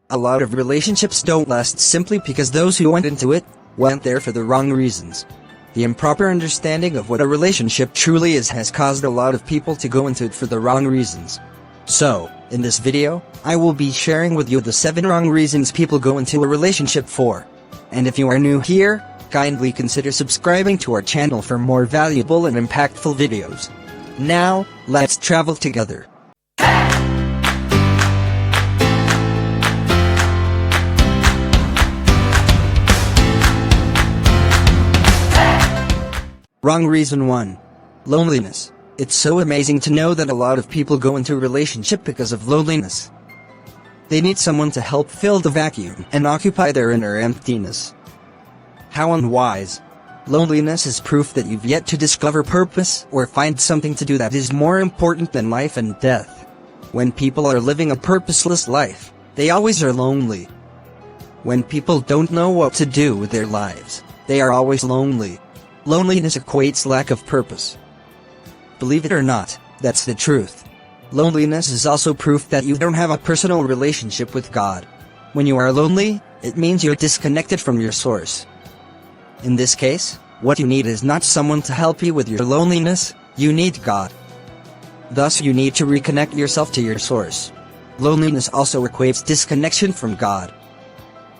A lot of relationships don't last simply because those who went into it went there for the wrong reasons. The improper understanding of what a relationship truly is has caused a lot of people to go into it for the wrong reasons. So, in this video, I will be sharing with you the 7 wrong reasons people go into a relationship for. And if you are new here, kindly consider subscribing to our channel for more valuable and impactful videos. Now, let's travel together. Wrong reason 1. Loneliness. It's so amazing to know that a lot of people go into a relationship because of loneliness. They need someone to help fill the vacuum and occupy their inner emptiness. How unwise. Loneliness is proof that you've yet to discover purpose or find something to do that is more important than life and death. When people are living a purposeless life, they always are lonely. When people don't know what to do with their lives, they are always lonely. Loneliness equates lack of purpose. Believe it or not, that's the truth. Loneliness is also proof that you don't have a personal relationship with God. When you are lonely, it means you're disconnected from your source. In this case, what you need is not someone to help you with your loneliness, you need God. Thus you need to reconnect yourself to your source. Loneliness also equates disconnection from God.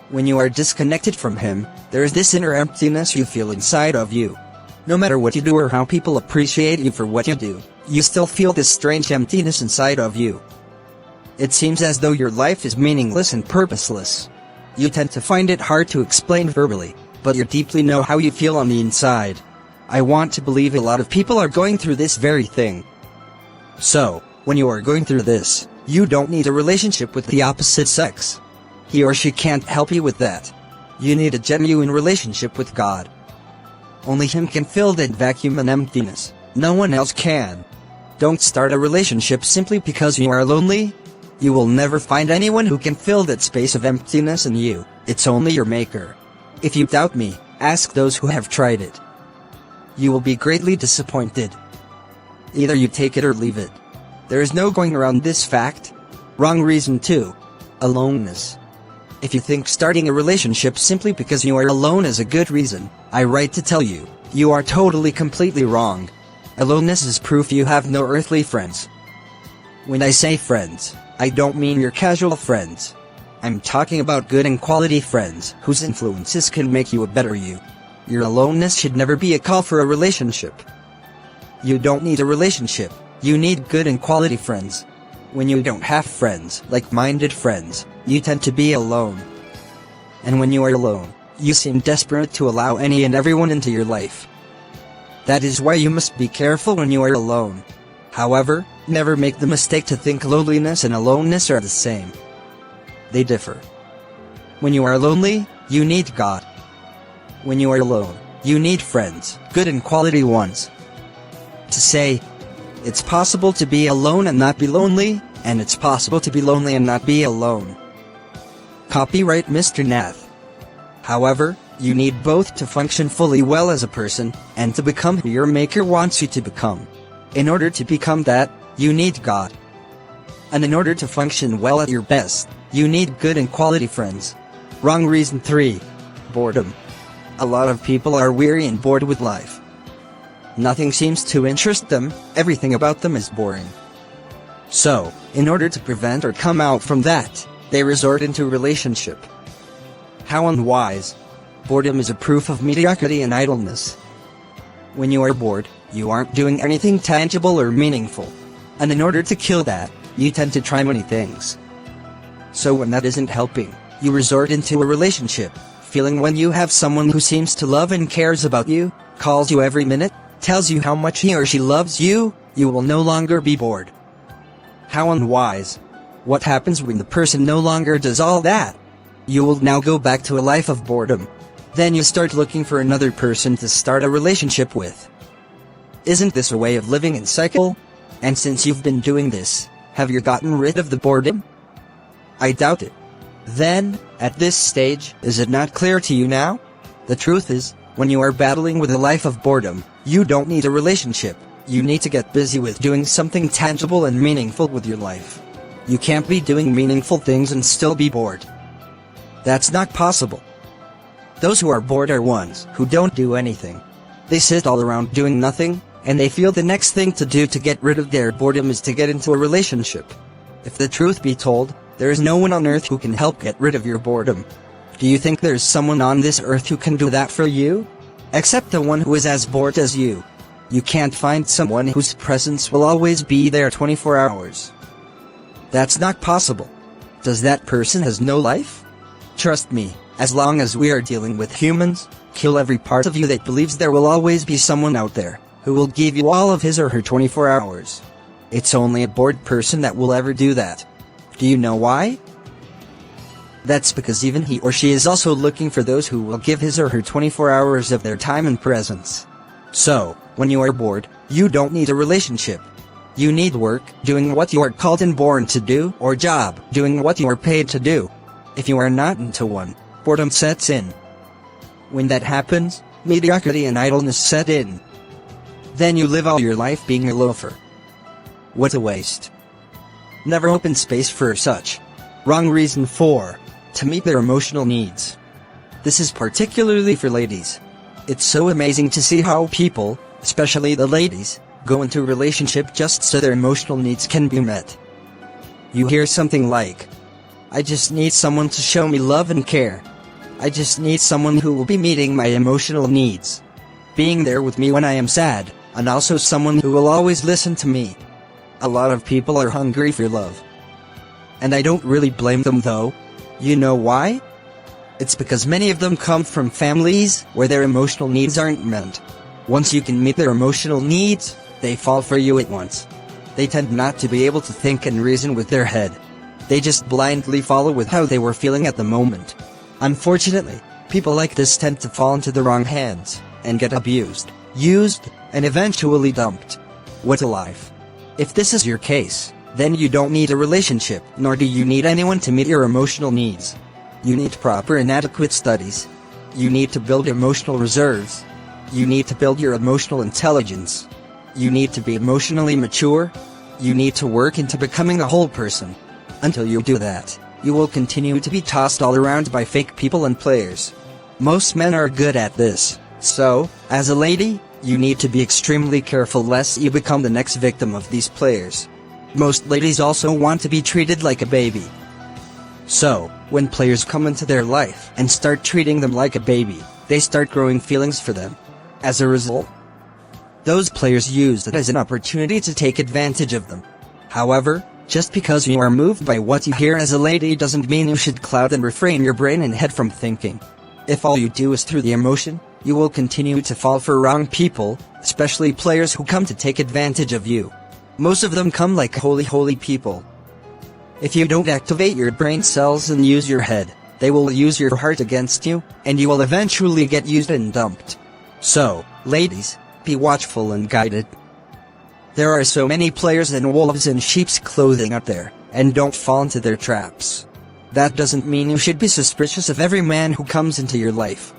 When you are disconnected from Him, there is this inner emptiness you feel inside of you. No matter what you do or how people appreciate you for what you do, you still feel this strange emptiness inside of you. It seems as though your life is meaningless and purposeless. You tend to find it hard to explain verbally, but you deeply know how you feel on the inside. I want to believe a lot of people are going through this very thing. So, when you are going through this, you don't need a relationship with the opposite sex. He or she can't help you with that. You need a genuine relationship with God. Only Him can fill that vacuum and emptiness. No one else can. Don't start a relationship simply because you are lonely. You will never find anyone who can fill that space of emptiness in you. It's only your Maker. If you doubt me, ask those who have tried it. You will be greatly disappointed. Either you take it or leave it. There is no going around this fact. Wrong reason 2. Aloneness. If you think starting a relationship simply because you are alone is a good reason, I write to tell you, you are totally completely wrong. Aloneness is proof you have no earthly friends. When I say friends, I don't mean your casual friends. I'm talking about good and quality friends whose influences can make you a better you. Your aloneness should never be a call for a relationship. You don't need a relationship, you need good and quality friends. When you don't have friends, like-minded friends, you tend to be alone. And when you are alone, you seem desperate to allow any and everyone into your life. That is why you must be careful when you are alone. However, never make the mistake to think loneliness and aloneness are the same. They differ. When you are lonely, you need God. When you are alone, you need friends, good and quality ones. To say, it's possible to be alone and not be lonely, and it's possible to be lonely and not be alone. Copyright Mr. Nath. However, you need both to function fully well as a person, and to become who your Maker wants you to become. In order to become that, you need God. And in order to function well at your best, you need good and quality friends. Wrong reason 3. Boredom. A lot of people are weary and bored with life. Nothing seems to interest them, everything about them is boring. So, in order to prevent or come out from that, they resort into a relationship. How unwise. Boredom is a proof of mediocrity and idleness. When you are bored, you aren't doing anything tangible or meaningful. And in order to kill that, you tend to try many things. So when that isn't helping, you resort into a relationship, feeling when you have someone who seems to love and cares about you, calls you every minute, tells you how much he or she loves you, you will no longer be bored. How unwise. What happens when the person no longer does all that? You will now go back to a life of boredom. Then you start looking for another person to start a relationship with. Isn't this a way of living in cycle? And since you've been doing this, have you gotten rid of the boredom? I doubt it. Then, at this stage, is it not clear to you now? The truth is, when you are battling with a life of boredom, you don't need a relationship. You need to get busy with doing something tangible and meaningful with your life. You can't be doing meaningful things and still be bored. That's not possible. Those who are bored are ones who don't do anything. They sit all around doing nothing, and they feel the next thing to do to get rid of their boredom is to get into a relationship. If the truth be told, there is no one on earth who can help get rid of your boredom. Do you think there's someone on this earth who can do that for you? Except the one who is as bored as you. You can't find someone whose presence will always be there 24 hours. That's not possible. Does that person has no life? Trust me, as long as we are dealing with humans, kill every part of you that believes there will always be someone out there who will give you all of his or her 24 hours. It's only a bored person that will ever do that. Do you know why? That's because even he or she is also looking for those who will give his or her 24 hours of their time and presence. So, when you are bored, you don't need a relationship. You need work, doing what you are called and born to do, or job, doing what you are paid to do. If you are not into one, boredom sets in. When that happens, mediocrity and idleness set in. Then you live all your life being a loafer. What a waste. Never open space for such. Wrong reason 4. To meet their emotional needs. This is particularly for ladies. It's so amazing to see how people, especially the ladies, go into a relationship just so their emotional needs can be met. You hear something like, "I just need someone to show me love and care. I just need someone who will be meeting my emotional needs. Being there with me when I am sad, and also someone who will always listen to me." A lot of people are hungry for love. And I don't really blame them though. You know why? It's because many of them come from families where their emotional needs aren't met. Once you can meet their emotional needs, they fall for you at once. They tend not to be able to think and reason with their head. They just blindly follow with how they were feeling at the moment. Unfortunately, people like this tend to fall into the wrong hands, and get abused, used, and eventually dumped. What a life. If this is your case, then you don't need a relationship, nor do you need anyone to meet your emotional needs. You need proper and adequate studies. You need to build emotional reserves. You need to build your emotional intelligence. You need to be emotionally mature. You need to work into becoming a whole person. Until you do that, you will continue to be tossed all around by fake people and players. Most men are good at this, so, as a lady, you need to be extremely careful lest you become the next victim of these players. Most ladies also want to be treated like a baby. So, when players come into their life and start treating them like a baby, they start growing feelings for them. As a result, those players use it as an opportunity to take advantage of them. However, just because you are moved by what you hear as a lady doesn't mean you should cloud and refrain your brain and head from thinking. If all you do is through the emotion, you will continue to fall for wrong people, especially players who come to take advantage of you. Most of them come like holy people. If you don't activate your brain cells and use your head, they will use your heart against you, and you will eventually get used and dumped. So, ladies, be watchful and guided. There are so many players and wolves in sheep's clothing out there, and don't fall into their traps. That doesn't mean you should be suspicious of every man who comes into your life.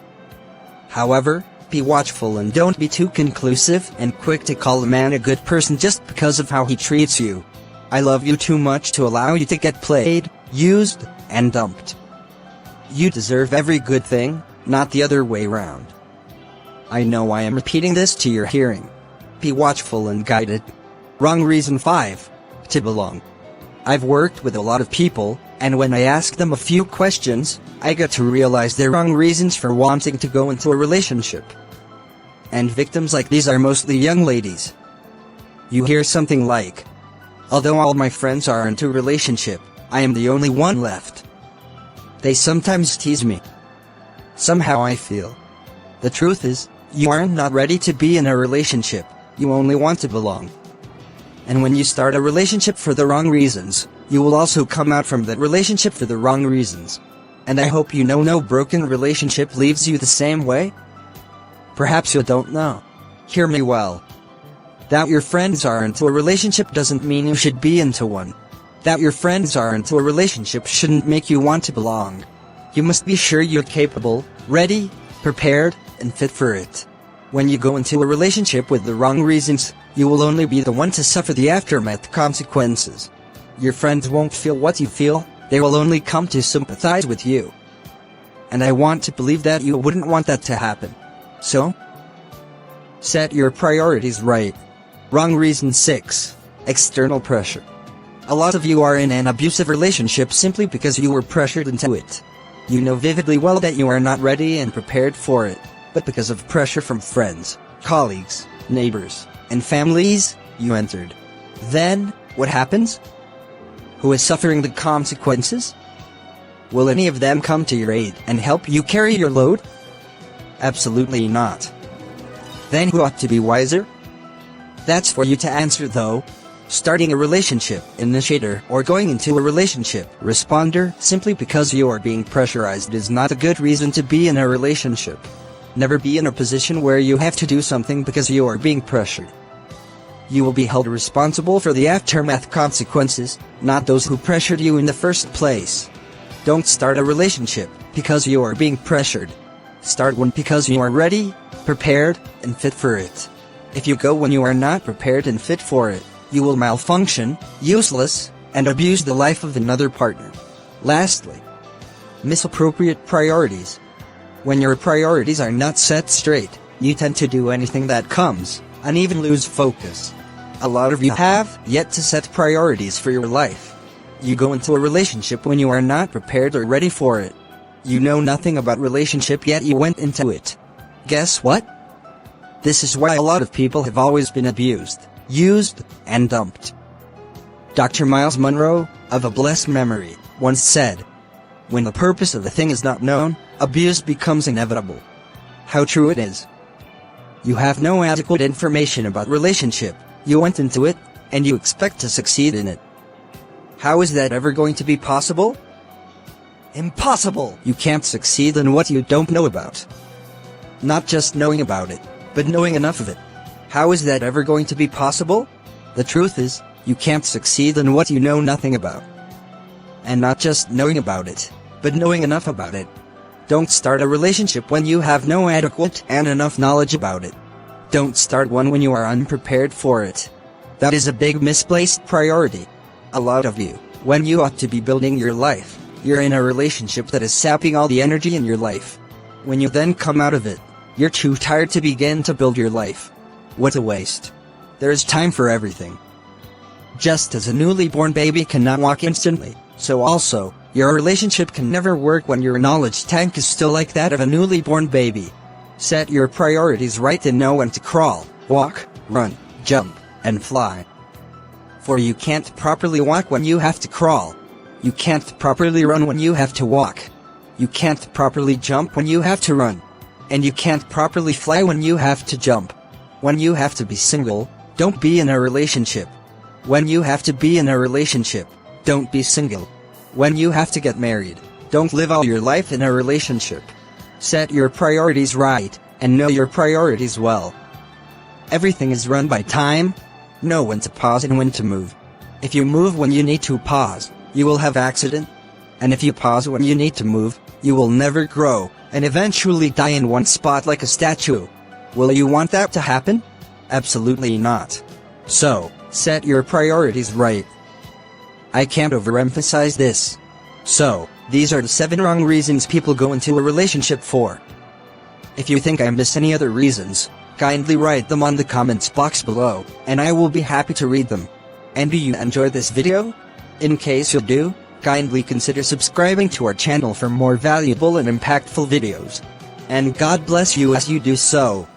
However, be watchful and don't be too conclusive and quick to call a man a good person just because of how he treats you. I love you too much to allow you to get played, used, and dumped. You deserve every good thing, not the other way round. I know I am repeating this to your hearing. Be watchful and guided. Wrong reason 5. To belong. I've worked with a lot of people, and when I ask them a few questions, I get to realize their wrong reasons for wanting to go into a relationship. And victims like these are mostly young ladies. You hear something like, "Although all my friends are into a relationship, I am the only one left." They sometimes tease me. Somehow I feel. The truth is, you aren't not ready to be in a relationship, you only want to belong. And when you start a relationship for the wrong reasons, you will also come out from that relationship for the wrong reasons. And I hope you know no broken relationship leaves you the same way. Perhaps you don't know. Hear me well. That your friends are into a relationship doesn't mean you should be into one. That your friends are into a relationship shouldn't make you want to belong. You must be sure you're capable, ready, prepared, and fit for it. When you go into a relationship with the wrong reasons, you will only be the one to suffer the aftermath consequences. Your friends won't feel what you feel, they will only come to sympathize with you. and I want to believe that you wouldn't want that to happen. So, set your priorities right. Wrong reason 6. External pressure. A lot of you are in an abusive relationship simply because you were pressured into it. You know vividly well that you are not ready and prepared for it, but because of pressure from friends, colleagues, neighbors, and families, you entered. Then, what happens? Who is suffering the consequences? Will any of them come to your aid and help you carry your load? Absolutely not. Then who ought to be wiser? That's for you to answer though. Starting a relationship initiator or going into a relationship responder simply because you are being pressurized is not a good reason to be in a relationship. Never be in a position where you have to do something because you are being pressured. You will be held responsible for the aftermath consequences, not those who pressured you in the first place. Don't start a relationship because you are being pressured. Start one because you are ready, prepared, and fit for it. If you go when you are not prepared and fit for it, you will malfunction, useless, and abuse the life of another partner. Lastly, misappropriate priorities. When your priorities are not set straight, you tend to do anything that comes, and even lose focus. A lot of you have yet to set priorities for your life. You go into a relationship when you are not prepared or ready for it. You know nothing about relationship yet you went into it. Guess what? This is why a lot of people have always been abused, used, and dumped. Dr. Miles Monroe, of a blessed memory, once said, "When the purpose of a thing is not known, abuse becomes inevitable." How true it is. You have no adequate information about relationship, you went into it, and you expect to succeed in it. How is that ever going to be possible? Impossible! You can't succeed in what you don't know about. Not just knowing about it, but knowing enough of it. How is that ever going to be possible? The truth is, you can't succeed in what you know nothing about. And not just knowing about it, but knowing enough about it. Don't start a relationship when you have no adequate and enough knowledge about it. Don't start one when you are unprepared for it. That is a big misplaced priority. A lot of you, when you ought to be building your life, you're in a relationship that is sapping all the energy in your life. When you then come out of it, you're too tired to begin to build your life. What a waste. There is time for everything. Just as a newly born baby cannot walk instantly, so also, your relationship can never work when your knowledge tank is still like that of a newly born baby. Set your priorities right and know when to crawl, walk, run, jump, and fly. For you can't properly walk when you have to crawl. You can't properly run when you have to walk. You can't properly jump when you have to run. And you can't properly fly when you have to jump. When you have to be single, don't be in a relationship. When you have to be in a relationship, don't be single. When you have to get married, don't live all your life in a relationship. Set your priorities right, and know your priorities well. Everything is run by time. Know when to pause and when to move. If you move when you need to pause, you will have accident. And if you pause when you need to move, you will never grow, and eventually die in one spot like a statue. Will you want that to happen? Absolutely not. So, set your priorities right. I can't overemphasize this. So, these are the 7 wrong reasons people go into a relationship for. If you think I missed any other reasons, kindly write them on the comments box below, and I will be happy to read them. And do you enjoy this video? In case you do, kindly consider subscribing to our channel for more valuable and impactful videos. And God bless you as you do so.